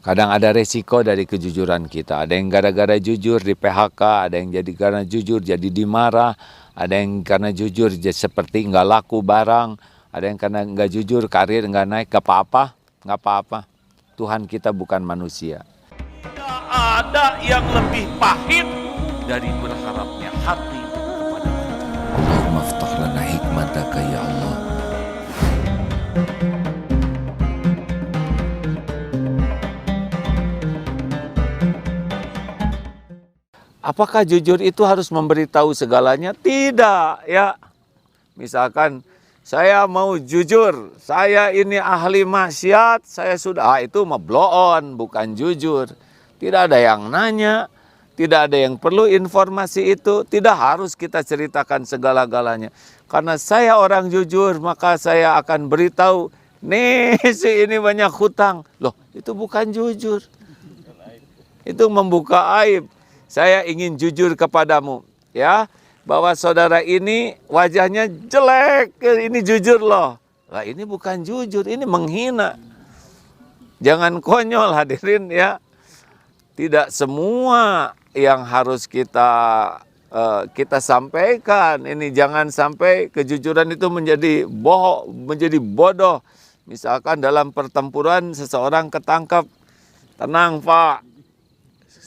Kadang ada resiko dari kejujuran kita. Ada yang gara-gara jujur di PHK, ada yang jadi karena jujur jadi dimarah, ada yang karena jujur jadi seperti nggak laku barang, ada yang karena nggak jujur karir nggak naik, nggak apa-apa. Tuhan kita bukan manusia. Tidak ada yang lebih pahit dari berharapnya hati kepada Allah. Allahumma aftah lana hikmataka ya Allah. Apakah jujur itu harus memberitahu segalanya? Tidak, ya. Misalkan saya mau jujur, saya ini ahli maksiat, saya sudah, itu mah blow on, bukan jujur. Tidak ada yang nanya, tidak ada yang perlu informasi itu, tidak harus kita ceritakan segala-galanya. Karena saya orang jujur, maka saya akan beritahu, nih si ini banyak hutang. Loh, itu bukan jujur. Itu membuka aib. Saya ingin jujur kepadamu, ya, bahwa saudara ini wajahnya jelek, ini jujur loh. Lah ini bukan jujur, ini menghina. Jangan konyol hadirin ya. Tidak semua yang harus kita sampaikan. Ini jangan sampai kejujuran itu menjadi bodoh. Misalkan dalam pertempuran seseorang ketangkap, tenang Pak,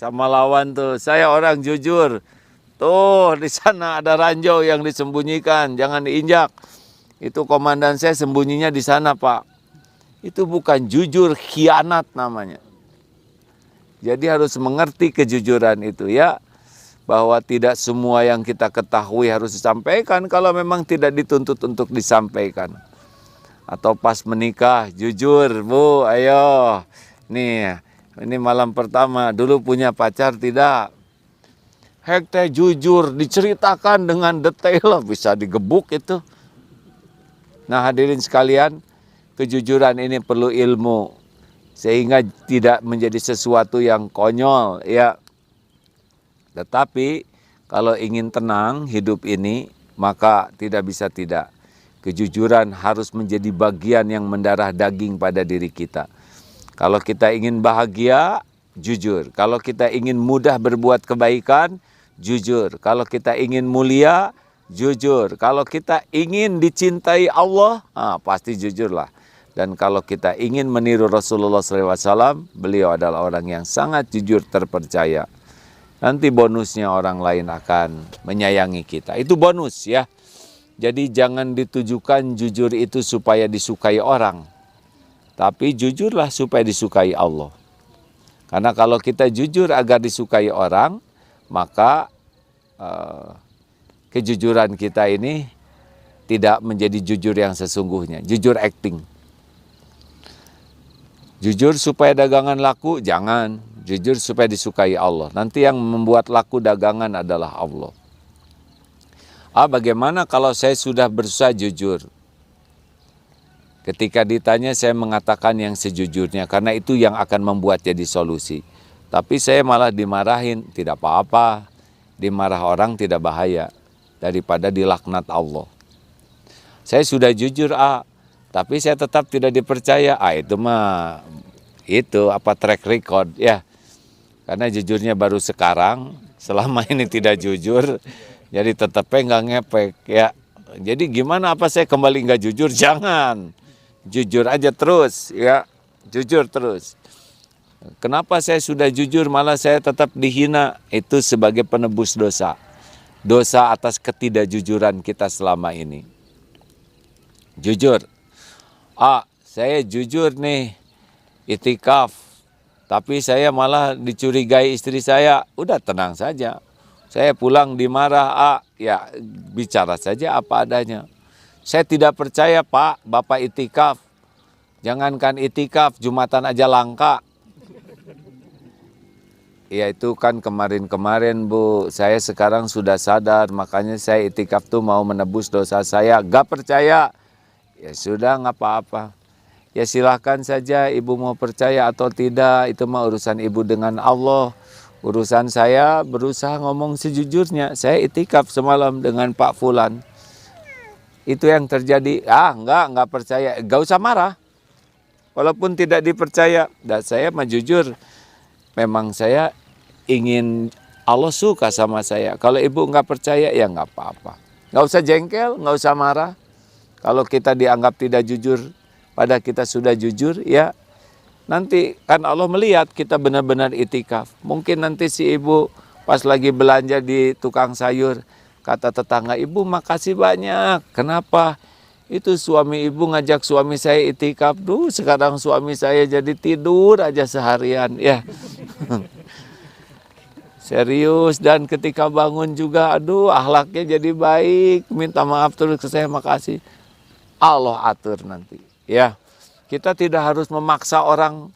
sama lawan tuh, saya orang jujur. Tuh di sana ada ranjau yang disembunyikan, jangan diinjak. Itu komandan saya sembunyinya di sana Pak. Itu bukan jujur, khianat namanya. Jadi harus mengerti kejujuran itu ya. Bahwa tidak semua yang kita ketahui harus disampaikan kalau memang tidak dituntut untuk disampaikan. Atau pas menikah, jujur Bu, ayo. Nih, ini malam pertama, dulu punya pacar tidak? Teh jujur, diceritakan dengan detail, bisa digebuk itu. Nah hadirin sekalian, kejujuran ini perlu ilmu. Sehingga tidak menjadi sesuatu yang konyol. Ya. Tetapi kalau ingin tenang hidup ini, maka tidak bisa tidak. Kejujuran harus menjadi bagian yang mendarah daging pada diri kita. Kalau kita ingin bahagia, jujur. Kalau kita ingin mudah berbuat kebaikan, jujur. Kalau kita ingin mulia, jujur. Kalau kita ingin dicintai Allah, pasti jujurlah. Dan kalau kita ingin meniru Rasulullah SAW, beliau adalah orang yang sangat jujur terpercaya. Nanti bonusnya orang lain akan menyayangi kita. Itu bonus ya. Jadi jangan ditujukan jujur itu supaya disukai orang. Tapi jujurlah supaya disukai Allah. Karena kalau kita jujur agar disukai orang, maka kejujuran kita ini tidak menjadi jujur yang sesungguhnya. Jujur acting. Jujur supaya dagangan laku, jangan. Jujur supaya disukai Allah. Nanti yang membuat laku dagangan adalah Allah. Bagaimana kalau saya sudah berusaha jujur? Ketika ditanya saya mengatakan yang sejujurnya karena itu yang akan membuat jadi solusi. Tapi saya malah dimarahin, tidak apa-apa. Dimarah orang tidak bahaya daripada dilaknat Allah. Saya sudah jujur tapi saya tetap tidak dipercaya. Itu mah track record ya. Karena jujurnya baru sekarang, selama ini tidak jujur, jadi tetapnya nggak ngepek ya. Jadi gimana apa saya kembali nggak jujur? Jangan. Jujur aja terus ya, jujur terus. Kenapa saya sudah jujur malah saya tetap dihina? Itu sebagai penebus dosa. Dosa atas ketidakjujuran kita selama ini. Jujur. Saya jujur nih itikaf. Tapi saya malah dicurigai istri saya. Udah tenang saja. Saya pulang dimarah, ya bicara saja apa adanya. Saya tidak percaya Pak, Bapak itikaf. Jangankan itikaf, Jumatan aja langka. Ya itu kan kemarin-kemarin Bu, saya sekarang sudah sadar, makanya saya itikaf tuh mau menebus dosa saya. Gak percaya, ya sudah nggak apa-apa. Ya silahkan saja ibu mau percaya atau tidak, itu mah urusan ibu dengan Allah. Urusan saya berusaha ngomong sejujurnya, saya itikaf semalam dengan Pak Fulan. Itu yang terjadi, enggak percaya, gak usah marah. walaupun tidak dipercaya. Dan saya mah jujur, memang saya ingin Allah suka sama saya. Kalau ibu nggak percaya ya nggak apa-apa. Nggak usah jengkel, nggak usah marah. Kalau kita dianggap tidak jujur, pada kita sudah jujur, ya nanti kan Allah melihat kita benar-benar itikaf. Mungkin nanti si ibu pas lagi belanja di tukang sayur, kata tetangga, ibu makasih banyak. Kenapa? Itu suami ibu ngajak suami saya itikaf. Duh, sekarang suami saya jadi tidur aja seharian. Ya. Serius, dan ketika bangun juga, aduh akhlaknya jadi baik. Minta maaf terus ke saya, makasih. Allah atur nanti. Ya. Kita tidak harus memaksa orang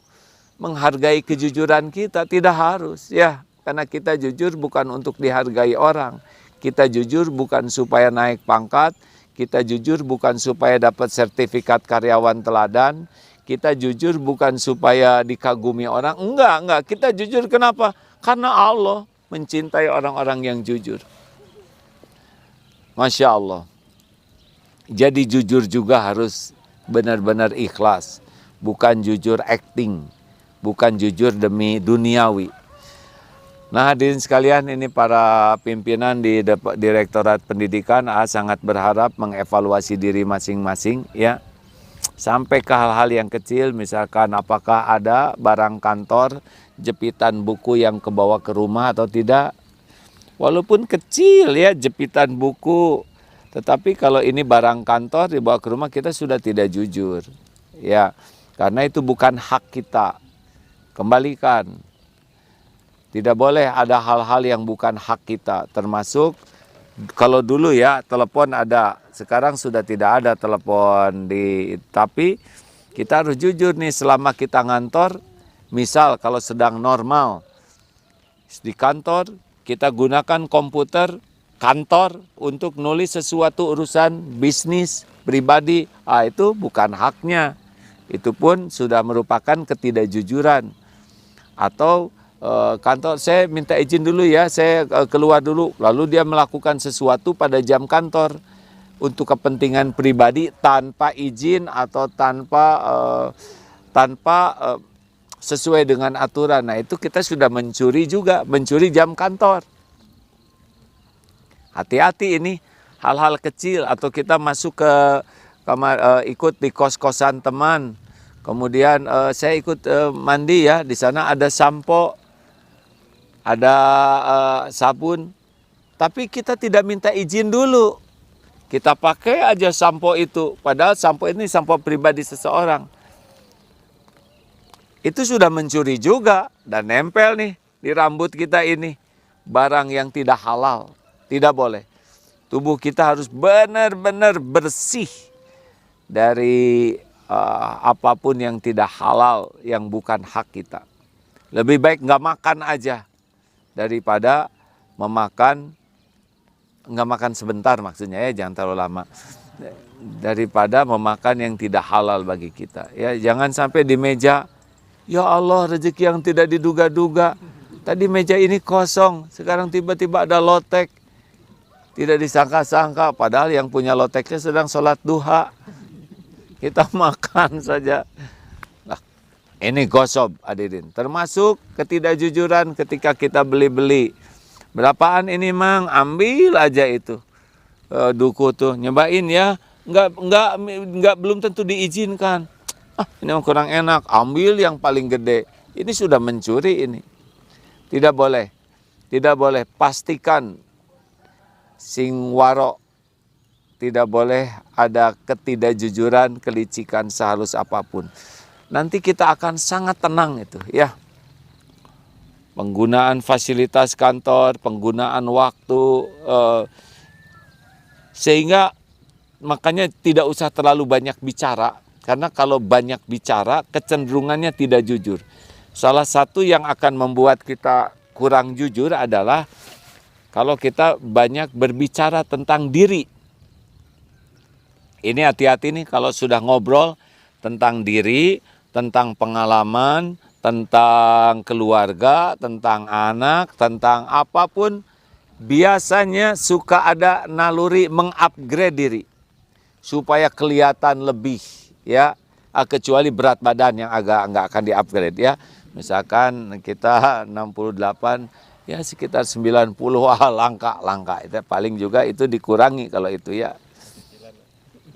menghargai kejujuran kita, tidak harus. Ya, karena kita jujur bukan untuk dihargai orang. Kita jujur bukan supaya naik pangkat. Kita jujur bukan supaya dapat sertifikat karyawan teladan. Kita jujur bukan supaya dikagumi orang. Enggak. Kita jujur kenapa? Karena Allah mencintai orang-orang yang jujur. Masya Allah. Jadi jujur juga harus benar-benar ikhlas. Bukan jujur acting. Bukan jujur demi duniawi. Nah, hadirin sekalian, ini para pimpinan di Direktorat Pendidikan, sangat berharap mengevaluasi diri masing-masing, ya. Sampai ke hal-hal yang kecil, misalkan apakah ada barang kantor, jepitan buku yang kebawa ke rumah atau tidak. Walaupun kecil ya jepitan buku, tetapi kalau ini barang kantor dibawa ke rumah, kita sudah tidak jujur. Ya, karena itu bukan hak kita. Kembalikan. Tidak boleh ada hal-hal yang bukan hak kita, termasuk kalau dulu ya telepon ada, sekarang sudah tidak ada telepon tapi kita harus jujur nih selama kita ngantor, misal kalau sedang normal di kantor kita gunakan komputer kantor untuk nulis sesuatu urusan bisnis pribadi, itu bukan haknya, itu pun sudah merupakan ketidakjujuran. Atau kantor, saya minta izin dulu ya, saya keluar dulu, lalu dia melakukan sesuatu pada jam kantor untuk kepentingan pribadi tanpa izin atau tanpa sesuai dengan aturan. Nah, itu kita sudah mencuri juga, mencuri jam kantor. Hati-hati, ini hal-hal kecil. Atau kita masuk ke kamar, ikut di kos-kosan teman, kemudian saya ikut mandi ya, di sana ada sampo, ada sabun, tapi kita tidak minta izin dulu. Kita pakai aja sampo itu, padahal sampo ini sampo pribadi seseorang. Itu sudah mencuri juga dan nempel nih di rambut kita ini. Barang yang tidak halal, tidak boleh. Tubuh kita harus benar-benar bersih dari apapun yang tidak halal, yang bukan hak kita. Lebih baik nggak makan aja daripada nggak makan sebentar, maksudnya ya, jangan terlalu lama, daripada memakan yang tidak halal bagi kita. Ya, jangan sampai di meja, ya Allah, rezeki yang tidak diduga-duga. Tadi meja ini kosong, sekarang tiba-tiba ada lotek. Tidak disangka-sangka, padahal yang punya loteknya sedang sholat duha. Kita makan saja. Nah, ini gosob hadirin. Termasuk ketidakjujuran ketika kita beli-beli. Berapaan ini mang? Ambil aja itu. Duku tuh nyobain ya. Enggak, belum tentu diizinkan. Ini kurang enak. Ambil yang paling gede. Ini sudah mencuri ini. Tidak boleh. Tidak boleh. Pastikan sing waro. Tidak boleh ada ketidakjujuran, kelicikan sehalus apapun. Nanti kita akan sangat tenang itu ya. Penggunaan fasilitas kantor, penggunaan waktu, sehingga makanya tidak usah terlalu banyak bicara. Karena kalau banyak bicara, kecenderungannya tidak jujur. Salah satu yang akan membuat kita kurang jujur adalah kalau kita banyak berbicara tentang diri. Ini hati-hati nih kalau sudah ngobrol tentang diri, tentang pengalaman, tentang keluarga, tentang anak, tentang apapun, biasanya suka ada naluri mengupgrade diri supaya kelihatan lebih, ya. kecuali berat badan yang agak nggak akan di-upgrade ya. Misalkan kita 68, ya sekitar 90, langka. Itu paling juga itu dikurangi kalau itu ya.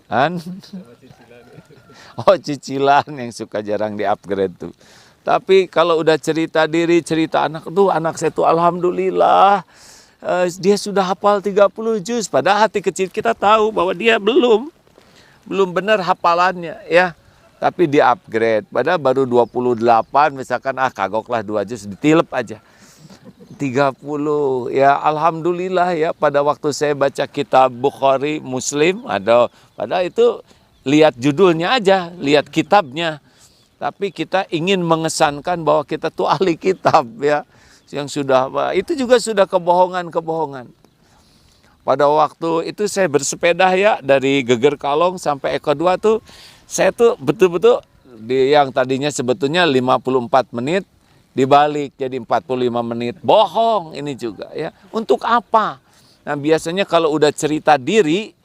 Kan? Oh, cicilan yang suka jarang di-upgrade tuh. Tapi kalau udah cerita diri, cerita anak tuh, anak saya tuh alhamdulillah dia sudah hafal 30 juz. Padahal hati kecil kita tahu bahwa dia belum benar hafalannya ya. Tapi di-upgrade. Padahal baru 28 misalkan kagoklah 2 juz ditilep aja. 30 ya alhamdulillah ya, pada waktu saya baca kitab Bukhari, Muslim, padahal itu lihat judulnya aja, lihat kitabnya. Tapi kita ingin mengesankan bahwa kita tuh ahli kitab ya. Yang sudah, itu juga sudah kebohongan. Pada waktu itu saya bersepeda ya dari Geger Kalong sampai Eko 2 tuh, saya tuh betul-betul yang tadinya sebetulnya 54 menit dibalik jadi 45 menit. Bohong ini juga ya. Untuk apa? Nah, biasanya kalau udah cerita diri,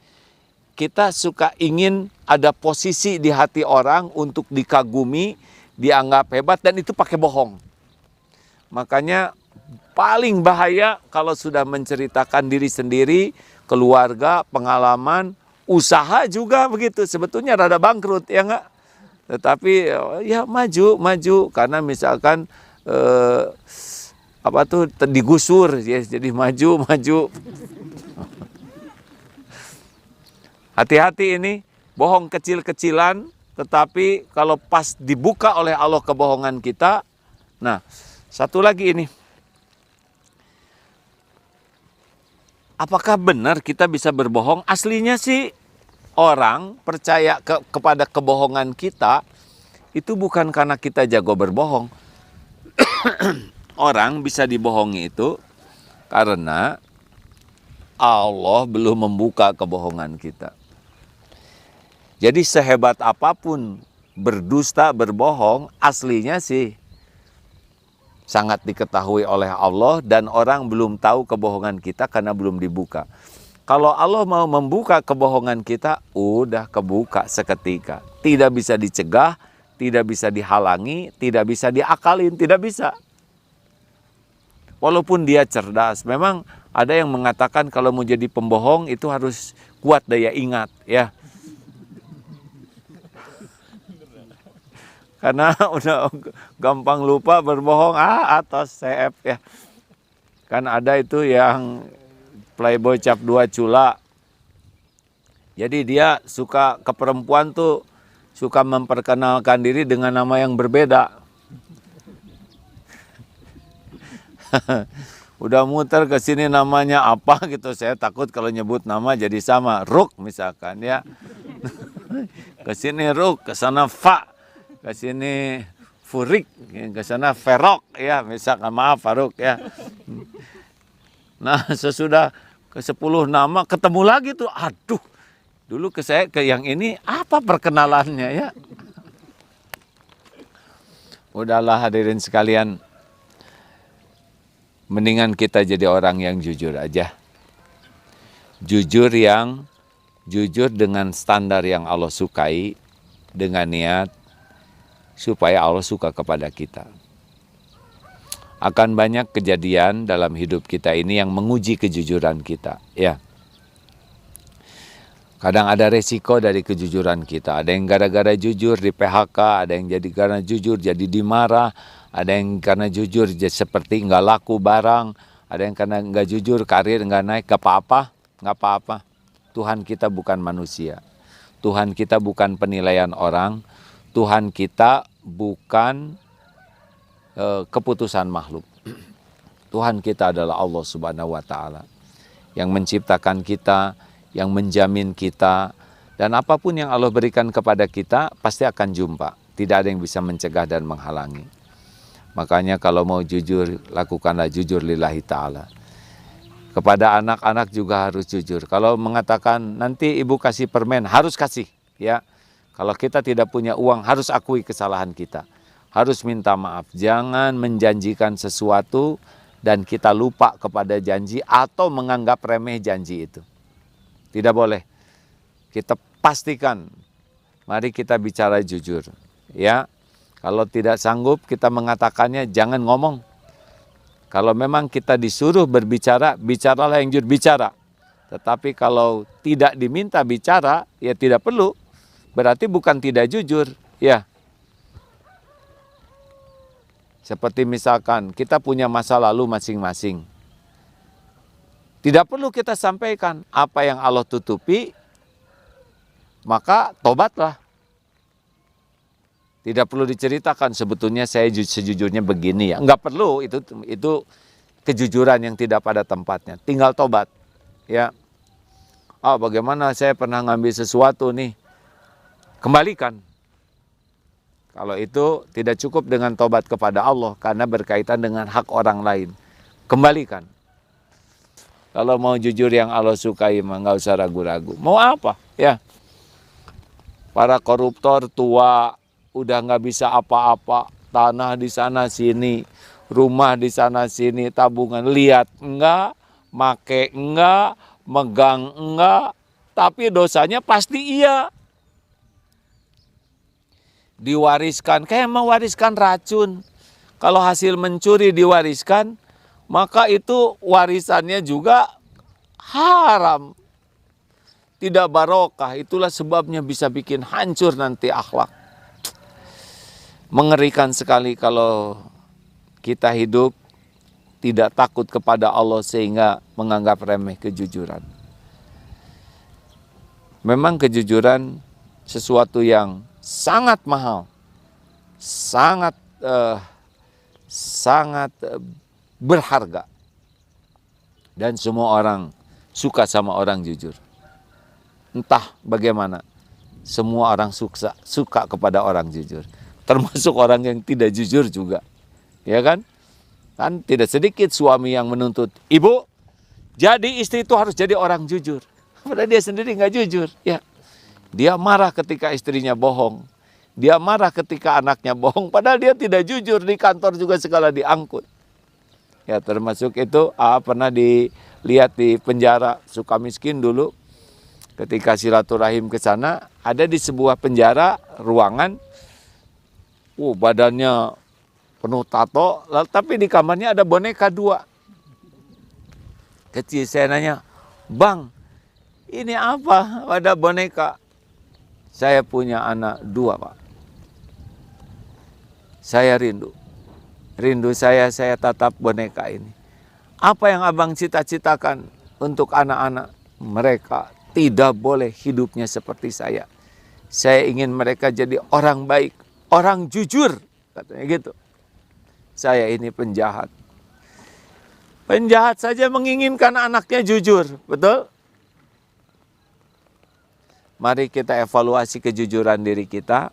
kita suka ingin ada posisi di hati orang untuk dikagumi, dianggap hebat, dan itu pakai bohong. Makanya paling bahaya kalau sudah menceritakan diri sendiri, keluarga, pengalaman, usaha juga begitu. Sebetulnya rada bangkrut ya enggak? Tetapi ya maju karena misalkan digusur ya, jadi maju. Hati-hati ini, bohong kecil-kecilan, tetapi kalau pas dibuka oleh Allah kebohongan kita. Nah, satu lagi ini. Apakah benar kita bisa berbohong? Aslinya sih orang percaya kepada kebohongan kita itu bukan karena kita jago berbohong. Orang bisa dibohongi itu karena Allah belum membuka kebohongan kita. Jadi sehebat apapun berdusta, berbohong, aslinya sih sangat diketahui oleh Allah dan orang belum tahu kebohongan kita karena belum dibuka. Kalau Allah mau membuka kebohongan kita, udah kebuka seketika. Tidak bisa dicegah, tidak bisa dihalangi, tidak bisa diakalin, tidak bisa. Walaupun dia cerdas, memang ada yang mengatakan kalau mau jadi pembohong itu harus kuat daya ingat ya. Karena udah gampang lupa berbohong, atas CF ya. Kan ada itu yang playboy cap 2 cula. Jadi dia suka ke perempuan tuh, suka memperkenalkan diri dengan nama yang berbeda. Udah muter ke sini namanya apa gitu, saya takut kalau nyebut nama jadi sama. Ruk misalkan ya. Ke sini Ruk, ke sana Fa. Ke sini Furik, ke sana Ferok ya, misalkan, maaf Faruk ya. Nah, sesudah ke 10 nama ketemu lagi tuh, aduh. Dulu saya ke yang ini apa perkenalannya ya? Udahlah hadirin sekalian. Mendingan kita jadi orang yang jujur aja. Jujur dengan standar yang Allah sukai, dengan niat supaya Allah suka kepada kita. Akan banyak kejadian dalam hidup kita ini yang menguji kejujuran kita, ya. Kadang ada resiko dari kejujuran kita. Ada yang gara-gara jujur di PHK, ada yang jadi karena jujur jadi dimarah, ada yang karena jujur jadi seperti nggak laku barang, ada yang karena nggak jujur karir nggak naik, nggak apa-apa. Tuhan kita bukan manusia. Tuhan kita bukan penilaian orang. Tuhan kita bukan keputusan makhluk. Tuhan kita adalah Allah Subhanahu wa Ta'ala yang menciptakan kita, yang menjamin kita, dan apapun yang Allah berikan kepada kita pasti akan jumpa. Tidak ada yang bisa mencegah dan menghalangi. Makanya kalau mau jujur, lakukanlah jujur lillahi ta'ala. Kepada anak-anak juga harus jujur. Kalau mengatakan nanti ibu kasih permen, harus kasih ya. Kalau kita tidak punya uang, harus akui kesalahan kita. Harus minta maaf. Jangan menjanjikan sesuatu dan kita lupa kepada janji atau menganggap remeh janji itu. Tidak boleh. Kita pastikan Mari kita bicara jujur. Ya, kalau tidak sanggup kita mengatakannya, jangan ngomong. Kalau memang kita disuruh berbicara, bicaralah yang jujur, bicara. Tetapi kalau tidak diminta bicara, ya tidak perlu. Berarti bukan tidak jujur, ya. Seperti misalkan kita punya masa lalu masing-masing. Tidak perlu kita sampaikan apa yang Allah tutupi, maka tobatlah. Tidak perlu diceritakan sebetulnya saya sejujurnya begini ya. Enggak perlu, itu kejujuran yang tidak pada tempatnya. Tinggal tobat. Ya. Oh, bagaimana saya pernah ngambil sesuatu nih. Kembalikan. Kalau itu tidak cukup dengan tobat kepada Allah karena berkaitan dengan hak orang lain. Kembalikan. Kalau mau jujur yang Allah sukai, mah nggak usah ragu-ragu. Mau apa? Ya. Para koruptor tua, udah nggak bisa apa-apa. Tanah di sana sini, rumah di sana sini, tabungan. Lihat enggak, make enggak, megang enggak. Tapi dosanya pasti iya. Diwariskan, kayak mewariskan racun. Kalau hasil mencuri diwariskan, maka itu warisannya juga haram. Tidak barokah, itulah sebabnya bisa bikin hancur nanti akhlak. Mengerikan sekali kalau kita hidup tidak takut kepada Allah sehingga menganggap remeh kejujuran. Memang kejujuran sesuatu yang sangat mahal, sangat berharga, dan semua orang suka sama orang jujur. Entah bagaimana, semua orang suka kepada orang jujur, termasuk orang yang tidak jujur juga, ya kan? Kan tidak sedikit suami yang menuntut, ibu, jadi istri itu harus jadi orang jujur, padahal dia sendiri nggak jujur, ya. Dia marah ketika istrinya bohong. Dia marah ketika anaknya bohong. Padahal dia tidak jujur, di kantor juga segala diangkut. Ya, termasuk itu pernah dilihat di penjara Sukamiskin dulu. Ketika silaturahim ke sana, ada di sebuah penjara ruangan. Badannya penuh tato, tapi di kamarnya ada boneka 2. Kecil, saya nanya, "Bang, ini apa? Ada boneka." Saya punya anak 2, Pak. Saya rindu saya tatap boneka ini. Apa yang abang cita-citakan untuk anak-anak? Mereka tidak boleh hidupnya seperti saya. Saya ingin mereka jadi orang baik, orang jujur, katanya gitu. Saya ini penjahat. Penjahat saja menginginkan anaknya jujur, betul? Mari kita evaluasi kejujuran diri kita.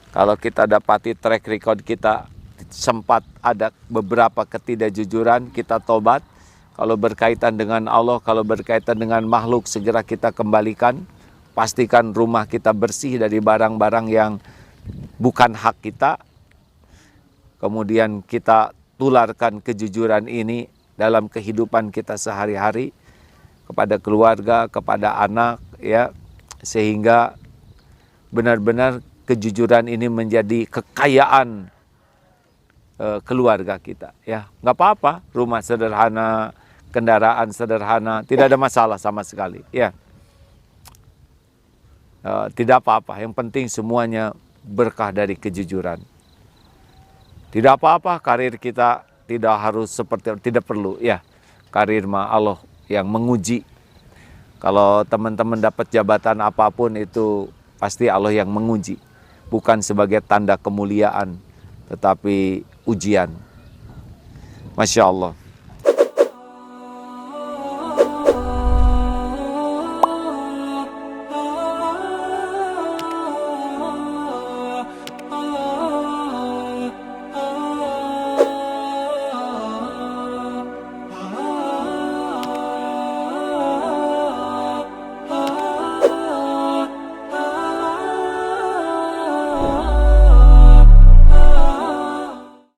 Kalau kita dapati track record kita sempat ada beberapa ketidakjujuran, kita tobat. Kalau berkaitan dengan Allah, kalau berkaitan dengan makhluk, segera kita kembalikan. Pastikan rumah kita bersih dari barang-barang yang bukan hak kita. Kemudian kita tularkan kejujuran ini dalam kehidupan kita sehari-hari kepada keluarga, kepada anak, ya. Sehingga benar-benar kejujuran ini menjadi kekayaan keluarga kita, ya. Nggak apa-apa, rumah sederhana, kendaraan sederhana, tidak ada masalah sama sekali, ya. Tidak apa-apa, yang penting semuanya berkah dari kejujuran. Tidak apa-apa karir kita tidak harus seperti, tidak perlu, ya. Karir mah Allah yang menguji. Kalau teman-teman dapat jabatan apapun itu pasti Allah yang menguji. Bukan sebagai tanda kemuliaan, tetapi ujian. Masya Allah.